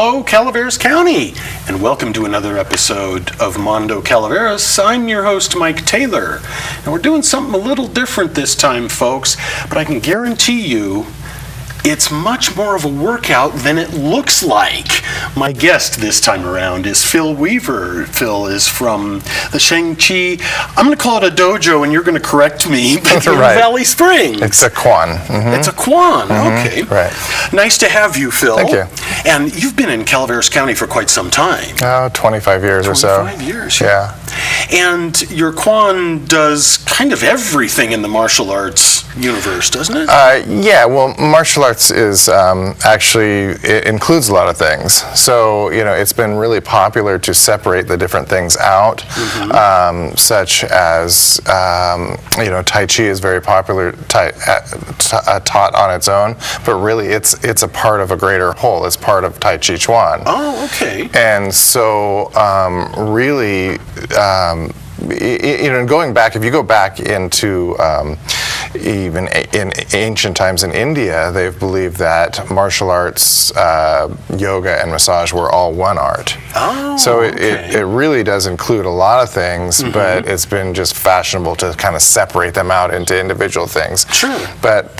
Hello, Calaveras County, and welcome to another episode of Mondo Calaveras. I'm your host, Mike Taylor, and we're doing something a little different this time, folks, but I can guarantee you it's much more of a workout than it looks like. My guest this time around is Phil Weaver. Phil is from the Shang-Chi, I'm going to call it a dojo, and you're going to correct me, but in right. Valley Springs. It's a Kwan. Mm-hmm. It's a Kwan, okay. Right. Nice to have you, Phil. Thank you. And you've been in Calaveras County for quite some time. 25 years or so. 25 years. Yeah. And your Kwan does kind of everything in the martial arts universe, doesn't it? Yeah, well, martial arts is actually, it includes a lot of things. So, it's been really popular to separate the different things out, such as, Tai Chi is very popular, taught on its own, but really it's a part of a greater whole. It's part of Tai Chi Chuan. Oh, okay. And so, really, going back, if you go back into even in ancient times in India, they've believed that martial arts, yoga, and massage were all one art. Oh, so okay. it really does include a lot of things, but it's been just fashionable to kind of separate them out into individual things. Sure. But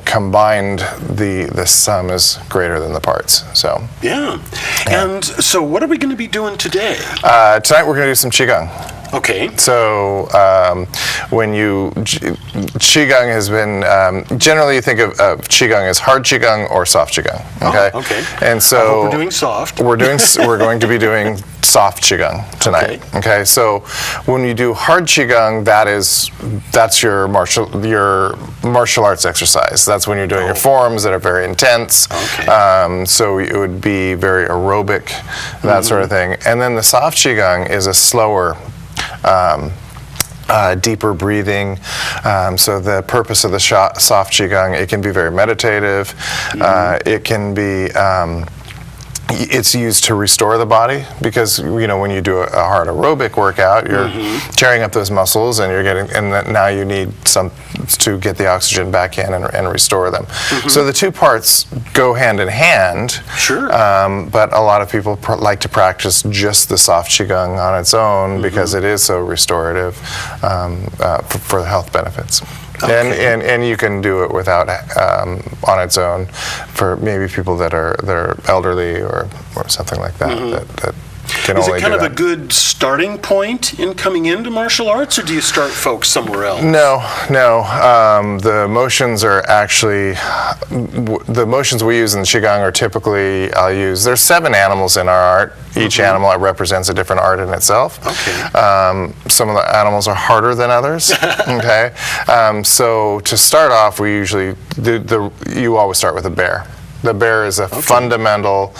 combined, the sum is greater than the parts. So. Yeah. And so, what are we going to be doing today? Tonight we're going to do some qigong. Okay. So qigong has been generally you think of qigong as hard qigong or soft qigong. Okay. Oh, okay. And so I hope we're doing soft. We're going to be doing soft qigong tonight. Okay. So when you do hard qigong, that's your martial arts exercise. That's when you're doing your forms that are very intense. Okay. So it would be very aerobic, that sort of thing. And then the soft qigong is a slower. Deeper breathing. So the purpose of the soft qigong, it can be very meditative. It can be. It's used to restore the body because when you do a hard aerobic workout, you're tearing up those muscles and now you need some to get the oxygen back in and restore them. So the two parts go hand in hand. Sure. But a lot of people like to practice just the soft qigong on its own because it is so restorative for the health benefits. Okay. And you can do it without on its own for maybe people that are elderly or something like that that can Is only it kind do of that. a good starting point in coming into martial arts, or do you start folks somewhere else? No. The motions are actually the motions we use in Qigong are typically there's 7 animals in our art. Each animal represents a different art in itself. Okay. Some of the animals are harder than others. Okay. So to start off, we usually you always start with a bear. The bear is a fundamental,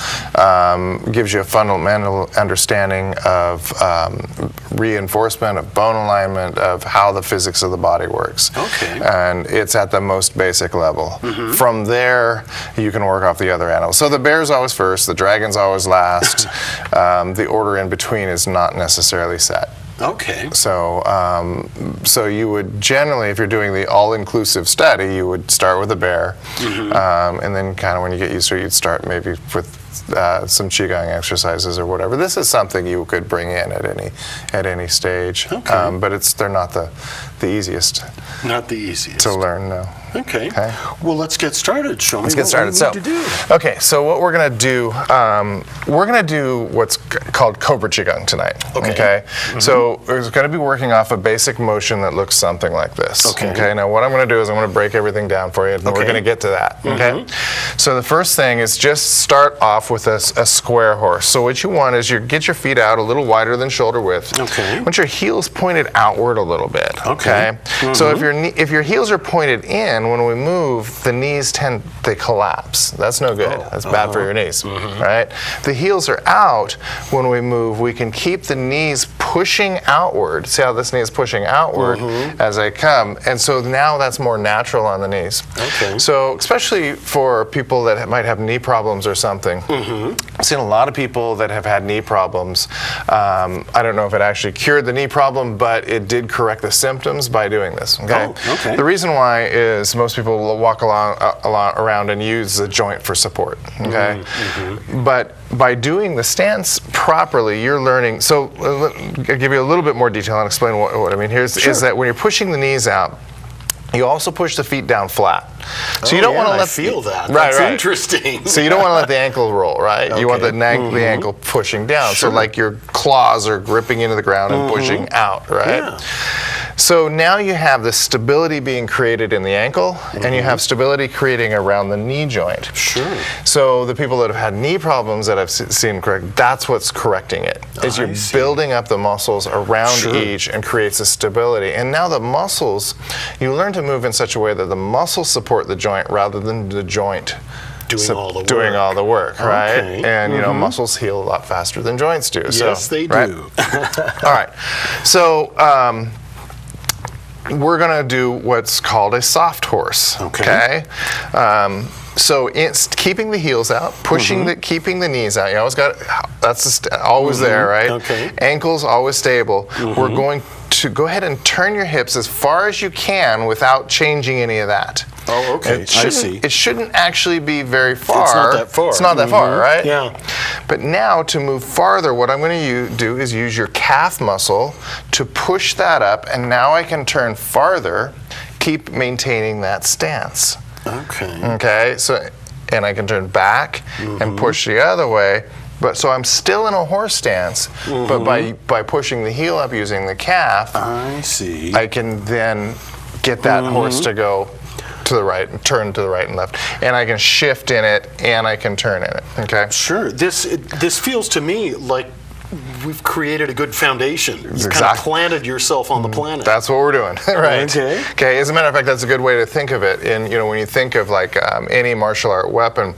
gives you a fundamental understanding of reinforcement, of bone alignment, of how the physics of the body works. Okay. And it's at the most basic level. From there, you can work off the other animals. So the bear's always first, the dragon's always last. The order in between is not necessarily set. Okay. So you would generally, if you're doing the all-inclusive study, you would start with a bear, and then kind of when you get used to it, you'd start maybe with some qigong exercises or whatever. This is something you could bring in at any stage, but they're not the easiest. Not the easiest to learn. No. Okay. Well, let's get started. Show me what we need to do. Okay, so what we're going to do, we're going to do what's called Cobra Qigong tonight. Okay. So we're going to be working off a basic motion that looks something like this. Okay. Now what I'm going to do is I'm going to break everything down for you, and we're going to get to that. Okay. So the first thing is just start off with a square horse. So what you want is get your feet out a little wider than shoulder width. Okay. Want your heels pointed outward a little bit. Okay. So if your heels are pointed in, when we move, the knees they collapse. That's no good. That's bad for your knees, right? The heels are out. when we move, we can keep the knees pushing outward. See how this knee is pushing outward as I come? And so now that's more natural on the knees. Okay. So especially for people that might have knee problems or something. I've seen a lot of people that have had knee problems. I don't know if it actually cured the knee problem, but it did correct the symptoms by doing this. Okay. Oh, okay. The reason why is most people will walk around and use the joint for support. Okay. But by doing the stance properly, you're learning. So I'll give you a little bit more detail and explain what I mean here. Is that when you're pushing the knees out, you also push the feet down flat. So you don't want to let I feel that. Right, That's right. interesting. So you don't want to let the ankle roll, right? Okay. You want the ankle pushing down. Sure. So like your claws are gripping into the ground and pushing out, right? Yeah. So now you have the stability being created in the ankle, and you have stability creating around the knee joint. Sure. So the people that have had knee problems that I've seen correct, that's what's correcting it. Is you're building up the muscles around each and creates a stability. And now the muscles, you learn to move in such a way that the muscles support the joint rather than the joint Doing all the work. doing all the work, right? Okay. And you know, muscles heal a lot faster than joints do. Yes, they right? do. All right. So we're going to do what's called a soft horse. Okay. So it's keeping the heels out, pushing keeping the knees out. You always got that's always there, right? Okay. Ankles always stable. We're going to go ahead and turn your hips as far as you can without changing any of that. Oh, okay. I see. It shouldn't actually be very far. It's not that far. It's not that far, right? Yeah. But now to move farther, what I'm going to do is use your calf muscle to push that up, and now I can turn farther, keep maintaining that stance. Okay. Okay, so, and I can turn back and push the other way. But so I'm still in a horse stance, but by pushing the heel up using the calf, I see. I can then get that horse to go to the right, and turn to the right and left, and I can shift in it, and I can turn in it. Okay. Sure. This feels to me like we've created a good foundation. You've kind of planted yourself on the planet. That's what we're doing, right? Okay. Okay. As a matter of fact, that's a good way to think of it. And you know, when you think of like any martial art weapon,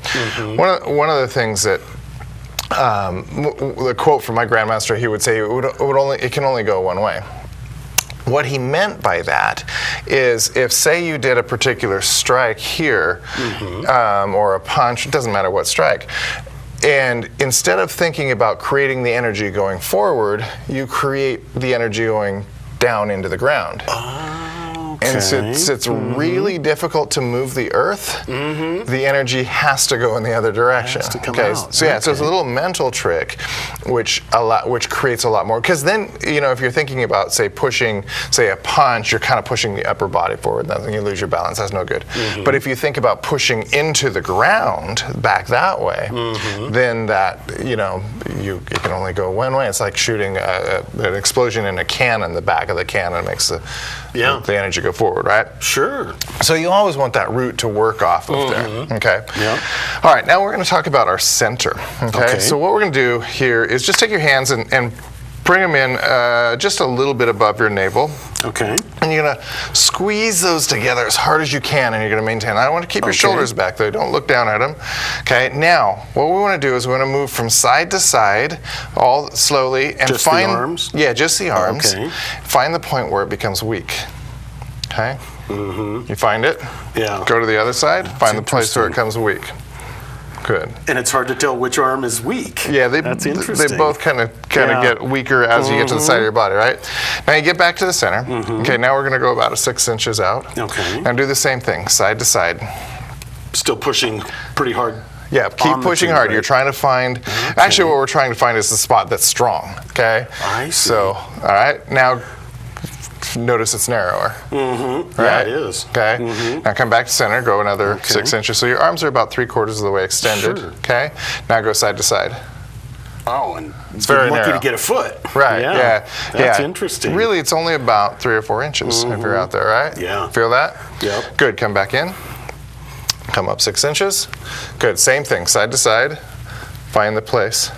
one of the things that the quote from my grandmaster, he would say, it can only go one way. What he meant by that is if, say, you did a particular strike here or a punch, it doesn't matter what strike, and instead of thinking about creating the energy going forward, you create the energy going down into the ground. And since it's really difficult to move the earth, the energy has to go in the other direction. Has to come okay, out. so yeah, so it's a little mental trick, which creates a lot more. Because then, you know, if you're thinking about, say, pushing, say, a punch, you're kind of pushing the upper body forward. Then you lose your balance. That's no good. But if you think about pushing into the ground back that way, then that, you know, it can only go one way. It's like shooting an explosion in a can in the back of the can, and it makes the energy go forward, right? Sure. So you always want that root to work off of there, okay? Yeah. All right, now we're going to talk about our center, okay? So what we're going to do here is just take your hands and bring them in just a little bit above your navel. Okay. And you're going to squeeze those together as hard as you can, and you're going to maintain. I want to keep your shoulders back, though. Don't look down at them. Okay, now, what we want to do is we want to move from side to side, all slowly, and just find... the arms? Yeah, just the arms. Okay. Find the point where it becomes weak. Okay? You find it? Yeah. Go to the other side, find the place where it comes weak. Good. And it's hard to tell which arm is weak. Yeah, That's interesting. they both kind of get weaker as you get to the side of your body, right? Now you get back to the center. Okay, now we're going to go about 6 inches out. Okay. And do the same thing, side to side. Still pushing pretty hard. Yeah, keep pushing hard. Right? You're trying to find, actually what we're trying to find is the spot that's strong, okay? I see. So, all right, now notice it's narrower. Right? Yeah, it is. Okay, now come back to center, go another 6 inches. So your arms are about 3/4 of the way extended, Sure. okay? Now go side to side. Oh, and it's very lucky narrow. to get a foot. Right, yeah. That's interesting. Really, it's only about 3 or 4 inches if you're out there, right? Yeah. Feel that? Yep. Good, come back in. Come up 6 inches. Good, same thing, side to side. Find the place.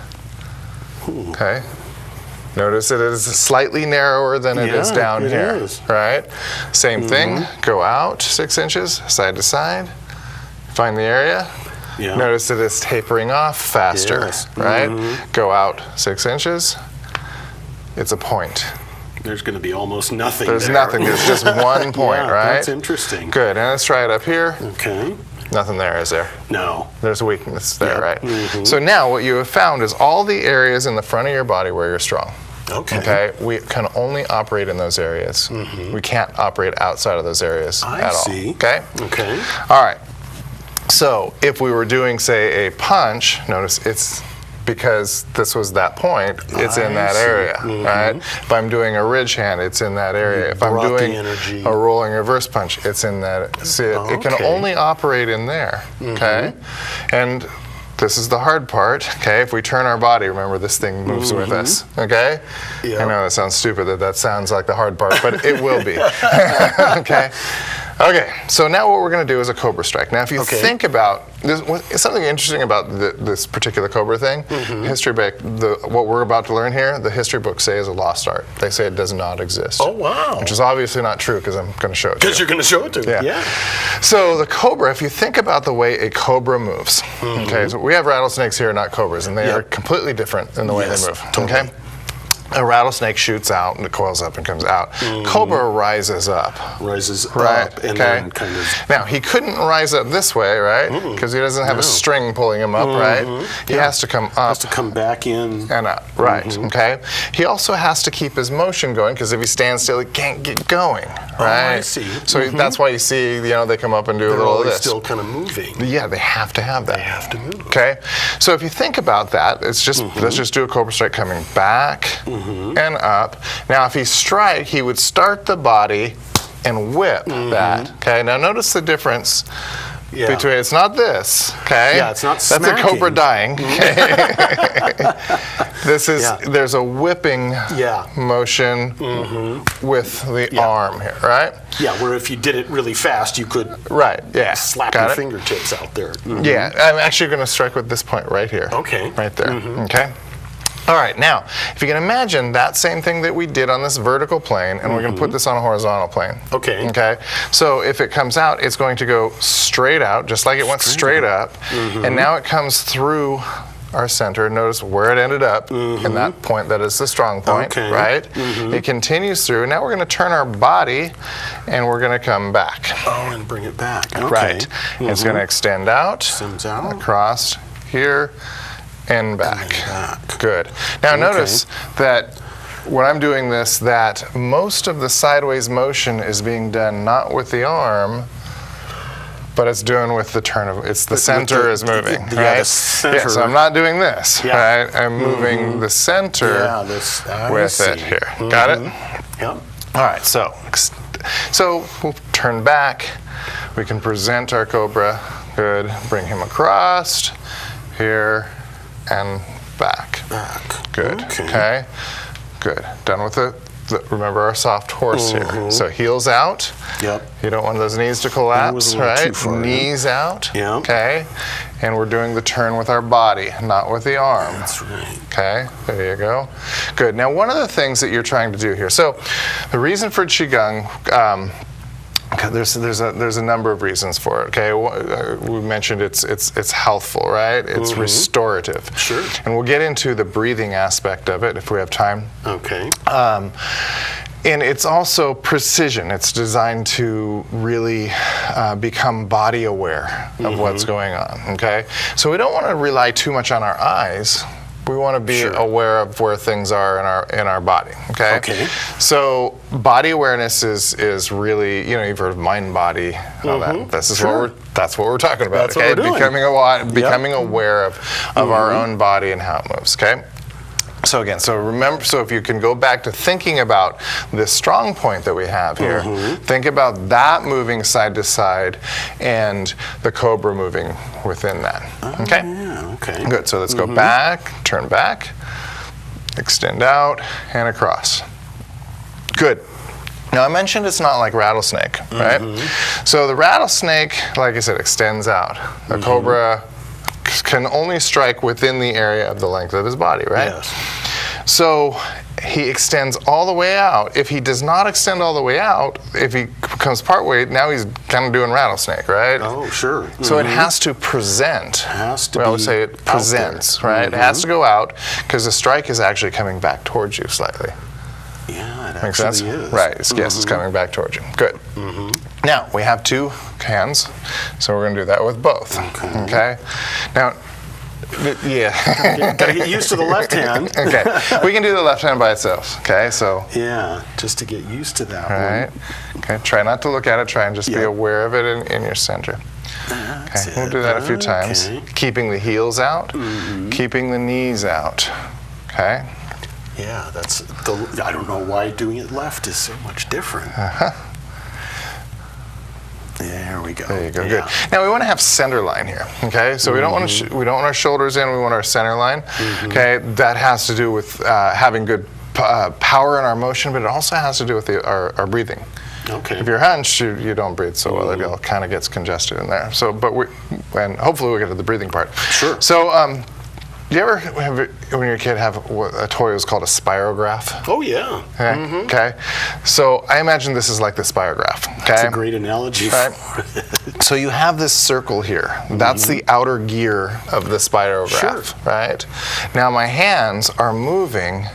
Okay. Notice it is slightly narrower than it is down it here. is. Right? Same thing, go out 6 inches, side to side. Find the area. Yeah. Notice that it's tapering off faster, Yes. right? Go out 6 inches, it's a point. There's going to be almost nothing There's there. nothing, there's just one point, Yeah, right? That's interesting. Good, and let's try it up here. Okay. Nothing there, is there? No. There's a weakness there, Yeah. right? So now what you have found is all the areas in the front of your body where you're strong. Okay. We can only operate in those areas. We can't operate outside of those areas at all. see. Okay? Okay. All right. So if we were doing, say, a punch, notice it's because this was that point, it's in that area, right? If I'm doing a ridge hand, it's in that area. If I'm brought the doing energy. a rolling reverse punch, it's in that. See, it can Okay. only operate in there, okay? And this is the hard part, okay? If we turn our body, remember this thing moves with us, okay? Yeah. I know that sounds stupid, that sounds like the hard part, but it will be, okay? Okay, so now what we're going to do is a cobra strike. Now, if you think about this, something interesting about this particular cobra thing, history book, what we're about to learn here, the history books say is a lost art. They say it does not exist. Oh, wow. Which is obviously not true because I'm going to show it to you. Because you're going to show it to me. Yeah. So the cobra, if you think about the way a cobra moves, okay, so we have rattlesnakes here, not cobras, and they are completely different in the way they move. Totally. Okay. A rattlesnake shoots out and it coils up and comes out. Cobra rises up. Rises Right. up and then kind of... Now he couldn't rise up this way, right? Because he doesn't have a string pulling him up, right? He has to come up. Has to come back in. And up, right? Okay. He also has to keep his motion going because if he stands still, he can't get going, right? I see. So that's why you see, they come up and do a They're little of always this. still kind of moving. Yeah, they have to have that. They have to move. Okay, so if you think about that, it's just let's just do a cobra strike coming back and up. Now, if he strike, he would start the body and whip that. Okay, now notice the difference between it's not this. Okay, Yeah, it's not that's a smacking. cobra dying. Okay? This is there's a whipping motion with the arm here, right? Yeah, where if you did it really fast, you could slap Got your it? fingertips out there. Yeah, I'm actually going to strike with this point right here. Okay. Right there. Okay. All right, now, if you can imagine that same thing that we did on this vertical plane, and we're going to put this on a horizontal plane. Okay. Okay. So if it comes out, it's going to go straight out, just like it went straight up, and now it comes through our center. Notice where it ended up, in that point that is the strong point, right? It continues through. Now we're going to turn our body, and we're going to come back. Oh, and bring it back. Okay. Right. It's going to extend out, Extends out. across here, and back. back. Good. Now notice that when I'm doing this, that most of the sideways motion is being done not with the arm, but it's doing with the turn of, it's the center is moving, right? Yeah, the center. Yeah, so I'm not doing this, Yeah. right? I'm moving the center with it here. Got it? Yep. All right, so we'll turn back. We can present our cobra. Good. Bring him across, here, and back. Good. Okay. Good. Done with it. Remember our soft horse here. So heels out. Yep. You don't want those knees to collapse, a little too right? far, Knees out. Yeah. Okay. And we're doing the turn with our body, not with the arm. That's right. Okay, there you go. Good. Now, one of the things that you're trying to do here. So, the reason for qigong. There's a number of reasons for it. Okay, we mentioned it's healthful, right? It's restorative. Sure. And we'll get into the breathing aspect of it if we have time. Okay. And it's also precision. It's designed to really become body aware of what's going on. Okay, so we don't want to rely too much on our eyes. We want to be aware of where things are in our body. Okay. Okay. So body awareness is really, you've heard of mind body, all that. This is that's what we're talking about. That's what we're doing. Becoming aware of our own body and how it moves. Okay. So again, so if you can go back to thinking about this strong point that we have here, think about that moving side to side and the cobra moving within that. Okay? Yeah, okay. Good. So let's go back, turn back, extend out, and across. Good. Now I mentioned it's not like rattlesnake, right? So the rattlesnake, like I said, extends out. The cobra can only strike within the area of the length of his body, right? Yes. So he extends all the way out. If he does not extend all the way out, if he comes part way, now he's kind of doing rattlesnake, right? Oh, sure. So it has to present. We always say it presents, right? It has to go out because the strike is actually coming back towards you slightly. Yeah, it Makes sense? is. Right. Yes, it's coming back towards you. Good. Now, we have two hands, so we're going to do that with both. Okay? Now, yeah. Gotta get used to the left hand. Okay. We can do the left hand by itself. Okay, so. Yeah, just to get used to that Right. one. Okay, try not to look at it. Try and just be aware of it in your center. Okay, we'll do that a few times. Keeping the heels out, keeping the knees out. Okay? Yeah, I don't know why doing it left is so much different. There we go. There you go. Good. Now we want to have center line here. Okay, so we don't want to we don't want our shoulders in. We want our center line. Okay, that has to do with having good power in our motion, but it also has to do with our breathing. Okay. If you're hunched, you don't breathe so well. It all kind of gets congested in there. So, and hopefully we'll get to the breathing part. Sure. So, do you ever, when you're a kid, have a toy that was called a spirograph? Oh, yeah. Okay. Okay. So I imagine this is like the spirograph. Okay. That's a great analogy. Right. For it. So you have this circle here. That's the outer gear of the spirograph. Sure. Right. Now my hands are moving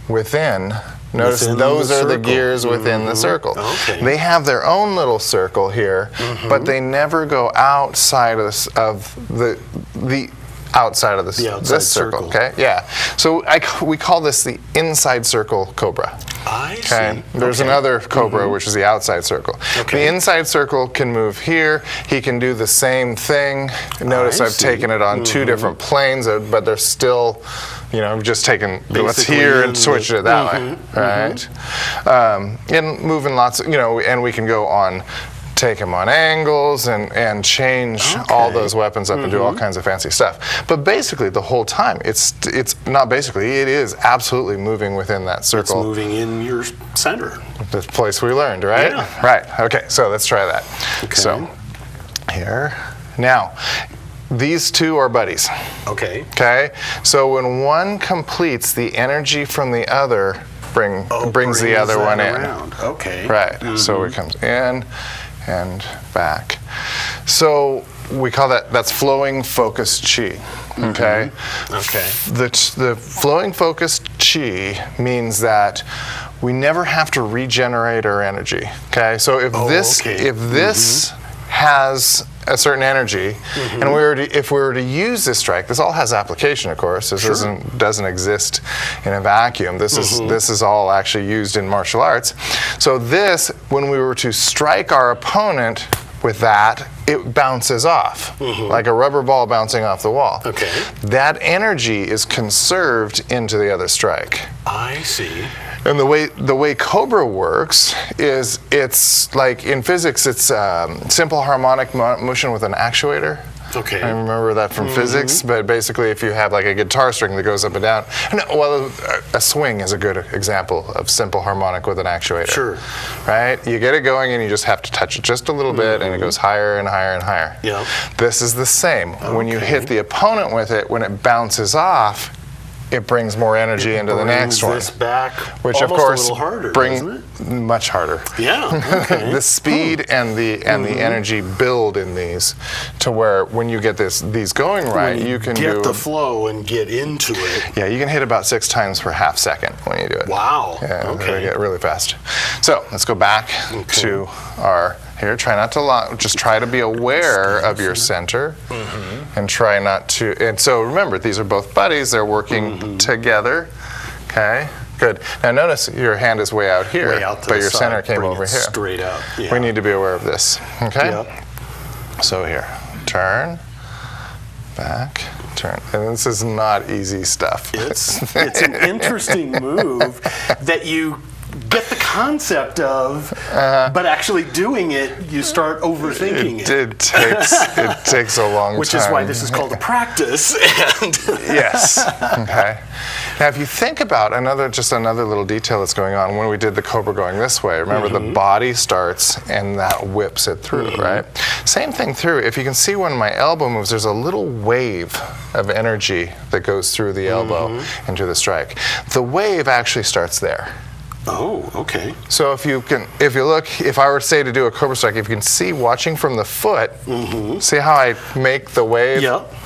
within. Notice those are the gears within the circle. Okay. They have their own little circle here, but they never go outside of the outside of this circle. Okay, yeah. So we call this the inside circle cobra. I Okay. see. There's another cobra, which is the outside circle. Okay. The inside circle can move here. He can do the same thing. Notice I've taken it on two different planes, but they're still, just taking what's here and switching it that way, right? And moving lots of, and we can go on. Take them on angles and change all those weapons up and do all kinds of fancy stuff. But basically, the whole time, it's not basically, it is absolutely moving within that circle. It's moving in your center. The place we learned, right? Yeah. Right. Okay, so let's try that. Okay. So, here. Now, these two are buddies. Okay. Okay? So when one completes, the energy from the other brings the other one in. Around. Okay. Right. So it comes in and back. So we call that's flowing focused chi. Okay. Okay. The flowing focused chi means that we never have to regenerate our energy. Okay. So if this has a certain energy, and if we were to use this strike, this all has application, of course. This doesn't exist in a vacuum. This is all actually used in martial arts. So this, when we were to strike our opponent with that, it bounces off like a rubber ball bouncing off the wall. Okay. That energy is conserved into the other strike. I see. And the way Cobra works is it's like in physics, it's simple harmonic motion with an actuator. Okay. I remember that from physics, but basically if you have like a guitar string that goes up and down, well, a swing is a good example of simple harmonic with an actuator. Sure. Right? You get it going and you just have to touch it just a little bit and it goes higher and higher and higher. Yeah. This is the same. When you hit the opponent with it, when it bounces off, it brings more energy into the next one. This back, which of almost course a little harder, brings doesn't it? much harder. Yeah. Okay. The speed and the energy build in these to where when you get these going right, you can get the flow and get into it. Yeah, you can hit about 6 times per half second when you do it. Wow. Yeah, Okay. they get really fast. So let's go back to our here. Try not to just try to be aware of your center, and try not to. And so remember, these are both buddies. They're working together. Okay. Good. Now notice your hand is way out here, Way out to but the your side. center came Bring over it here. Straight up. Yeah. We need to be aware of this. Okay. Yep. So here, turn, back, turn. And this is not easy stuff. It's an interesting move that you get the concept of, but actually doing it, you start overthinking it. It takes a long time. Which is why this is called a practice. Yes. Okay. Now, if you think about another little detail that's going on when we did the Cobra going this way, remember the body starts and that whips it through, right? Same thing through. If you can see when my elbow moves, there's a little wave of energy that goes through the elbow into the strike. The wave actually starts there. Oh, okay. So if you look, if I were to say to do a cobra strike, if you can see watching from the foot, see how I make the wave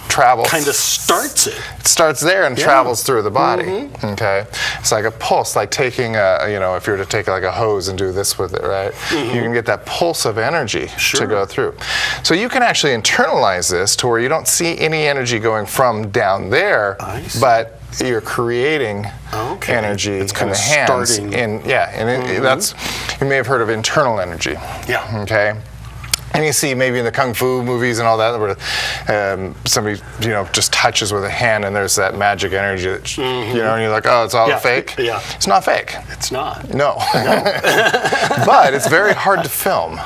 travel. Kind of starts it. It starts there and travels through the body. Okay, it's like a pulse, like taking if you were to take like a hose and do this with it, right? You can get that pulse of energy to go through. So you can actually internalize this to where you don't see any energy going from down there, but you're creating energy in the hands. Starting. That's, you may have heard of internal energy. Yeah. Okay. And you see maybe in the kung fu movies and all that, where somebody just touches with a hand and there's that magic energy that and you're like, oh, it's all fake. Yeah. It's not fake. It's not. No. But it's very hard to film.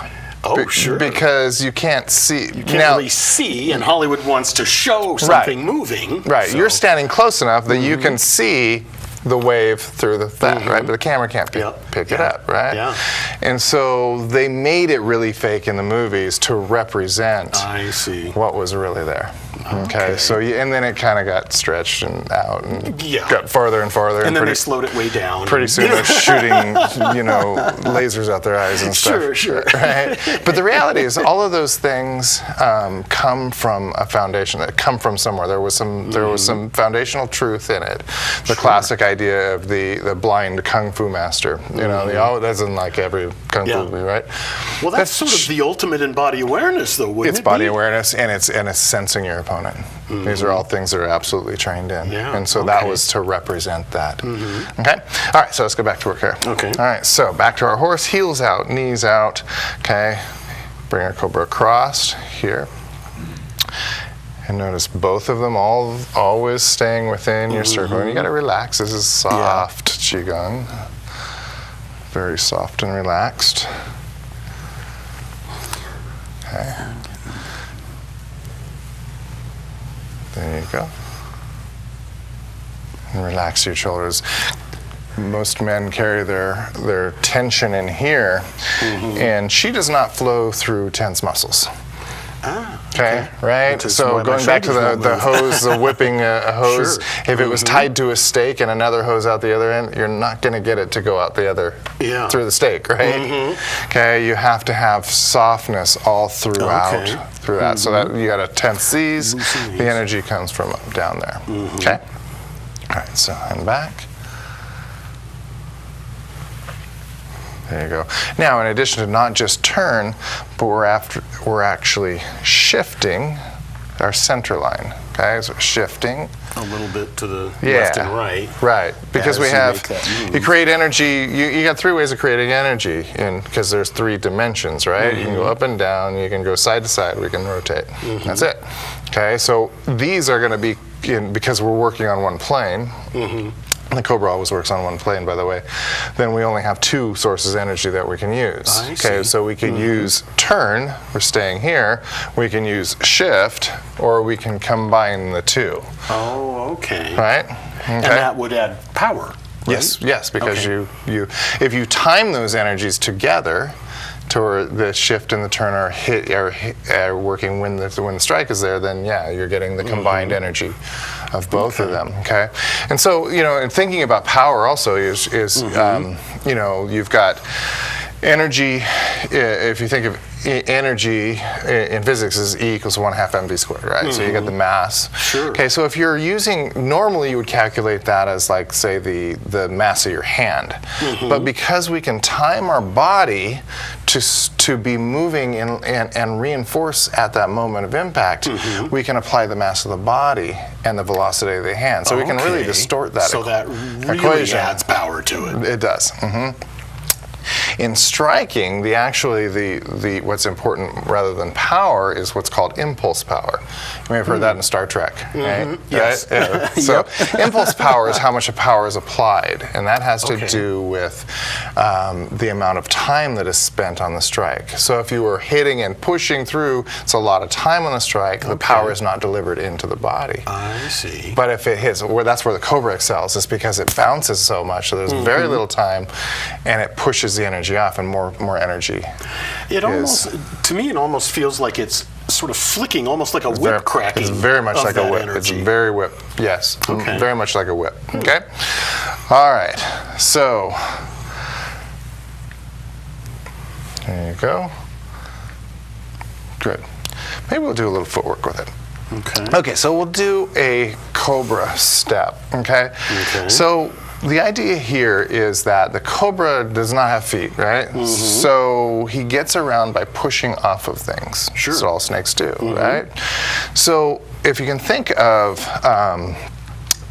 Oh, sure. Because you can't see. You can't really see, and Hollywood wants to show something moving. Right. So. You're standing close enough that you can see the wave through that, right? But the camera can't pick it up, right? Yeah. And so they made it really fake in the movies to represent what was really there. Okay. So and then it kind of got stretched and out and got farther and farther. And then they slowed it way down. Pretty soon they're shooting, lasers out their eyes and stuff. Sure. Right? But the reality is, all of those things come from a foundation. That come from somewhere. There was some foundational truth in it. The classic idea of the blind kung fu master. That's in like every kung fu movie, right? Well, that's sort of the ultimate in body awareness, though, wouldn't it? It's body awareness, and it's sensing your opponent. These are all things that are absolutely trained in. Yeah. And so that was to represent that. Okay? All right, so let's go back to work here. Okay. All right, so back to our horse, heels out, knees out. Okay? Bring our cobra across here. And notice both of them always staying within your circle. And you got to relax. This is soft Qigong. Very soft and relaxed. Okay. There you go. And relax your shoulders. Most men carry their tension in here, and chi does not flow through tense muscles. Okay, right? So going back to the hose, the whipping a hose, if it was tied to a stake and another hose out the other end, you're not going to get it to go out the other through the stake, right? Okay, you have to have softness all throughout through that. So that you got to tense these. The energy comes from down there. Okay. All right. So and back. There you go. Now, in addition to not just turn, but we're actually shifting our center line. Okay, so shifting a little bit to the left and right. Right, because you create energy. You got three ways of creating energy, because there's three dimensions, right? You can go up and down. You can go side to side. We can rotate. That's it. Okay, so these are going to be because we're working on one plane. The cobra always works on one plane, by the way. Then we only have two sources of energy that we can use. Okay, so we can use turn, we're staying here. We can use shift, or we can combine the two. Oh, okay. Right? Okay. And that would add power. Right? Yes, because if you time those energies together, to where the shift and the turn are working when the strike is there, then you're getting the combined energy of both of them. Okay, and so and thinking about power also is you've got energy. If you think of energy in physics is E equals 1/2 mv squared, right? So you get the mass. Sure. Okay, so if you're normally you would calculate that as like, say, the mass of your hand. But because we can time our body to be moving and reinforce at that moment of impact, we can apply the mass of the body and the velocity of the hand. So we can really distort that equation. So that really adds power to it. It does. In striking, the what's important rather than power is what's called impulse power. You may have heard that in Star Trek, right? Yes. Right? Yeah. So impulse power is how much power is applied, and that has to do with the amount of time that is spent on the strike. So if you were hitting and pushing through, it's a lot of time on the strike. The power is not delivered into the body. I see. But if it hits, that's where the cobra excels, is because it bounces so much, so there's very little time, and it pushes the energy off, and more energy. To me, it almost feels like it's sort of flicking, almost like a whip cracking. It's very much like a whip. Energy. It's very whip. Yes. Okay. Very much like a whip. Okay. All right. So go. Good. Maybe we'll do a little footwork with it. Okay. Okay, so we'll do a cobra step, okay? Okay. So the idea here is that the cobra does not have feet, right? So he gets around by pushing off of things. Sure. That's what all snakes do, right? So if you can think of,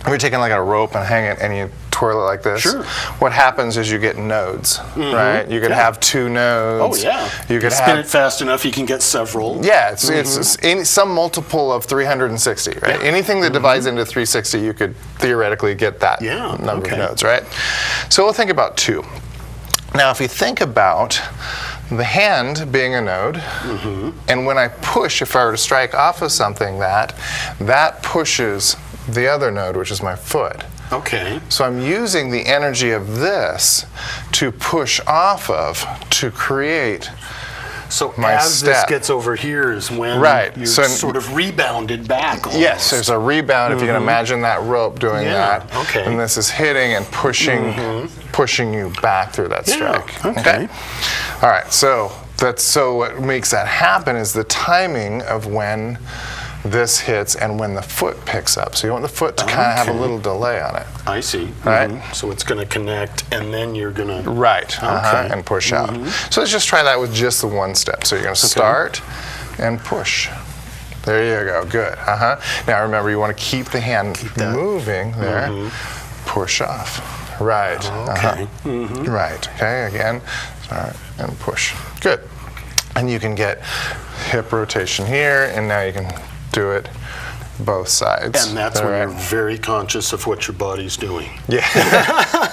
we're taking like a rope and hang it and you twirl it like this. Sure. What happens is you get nodes, right? You could have 2 nodes. Oh, yeah. You could spin have it fast enough, you can get several. yeah, it's some multiple of 360, right? Yeah. Anything that divides into 360, you could theoretically get that number of nodes, right? So we'll think about 2. Now, if you think about the hand being a node, and when I push, if I were to strike off of something that pushes the other node, which is my foot. Okay. So I'm using the energy of this to push off of to create So my as step. this gets over here is when Right. you're So- sort of rebounded back almost. Yes, there's a rebound if you can imagine that rope doing Yeah, that. okay. And this is hitting and pushing you back through that strike. okay. All right, so what makes that happen is the timing of when this hits and when the foot picks up. So you want the foot to kind of have a little delay on it. I see. Right. So it's going to connect and then you're going to... Right, Okay. and push out. So let's just try that with just the one step. So you're going to start and push. There you go, good. Now remember, you want to keep the hand moving there. Push off. Right. Okay. Right, okay, again, start and push. Good. And you can get hip rotation here, and now you can do it both sides. And that's when you're very conscious of what your body's doing. Yeah,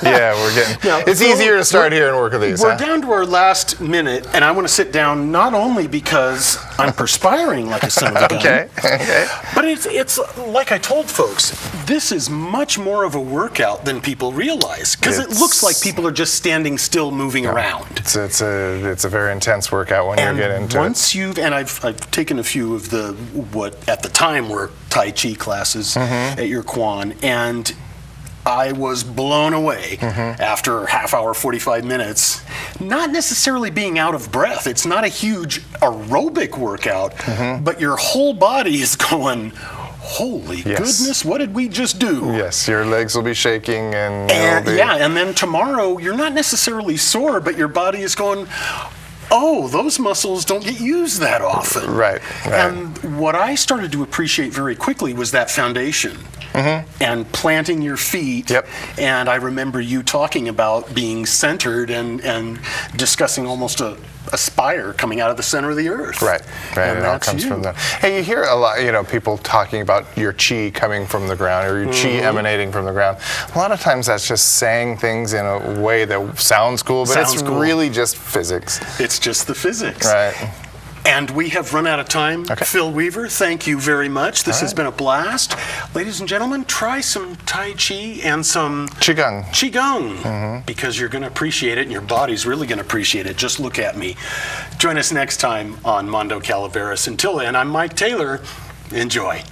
yeah, we're getting. Now, it's easier to start here and work with these. We're down to our last minute, and I want to sit down not only because I'm perspiring like a son of a gun, Okay. but it's like I told folks, this is much more of a workout than people realize, because it looks like people are just standing still moving around. It's a very intense workout when you get into once you've, and I've taken a few of the, what at the time were Tai Chi classes at your Kwan, and I was blown away after half hour, 45 minutes, not necessarily being out of breath. It's not a huge aerobic workout, but your whole body is going, holy goodness, what did we just do? Yes, your legs will be shaking and and then tomorrow you're not necessarily sore, but your body is going, oh, those muscles don't get used that often. Right. And what I started to appreciate very quickly was that foundation and planting your feet. Yep. And I remember you talking about being centered and discussing almost a spire coming out of the center of the earth. Right. And It all that's comes you. from that. Hey, you hear a lot, people talking about your chi coming from the ground or your chi emanating from the ground. A lot of times that's just saying things in a way that sounds cool, but it's really just physics. It's just the physics. Right. And we have run out of time. Okay. Phil Weaver, thank you very much. This has been a blast. Ladies and gentlemen, try some Tai Chi and some Qigong, because you're going to appreciate it and your body's really going to appreciate it. Just look at me. Join us next time on Mondo Calaveras. Until then, I'm Mike Taylor. Enjoy.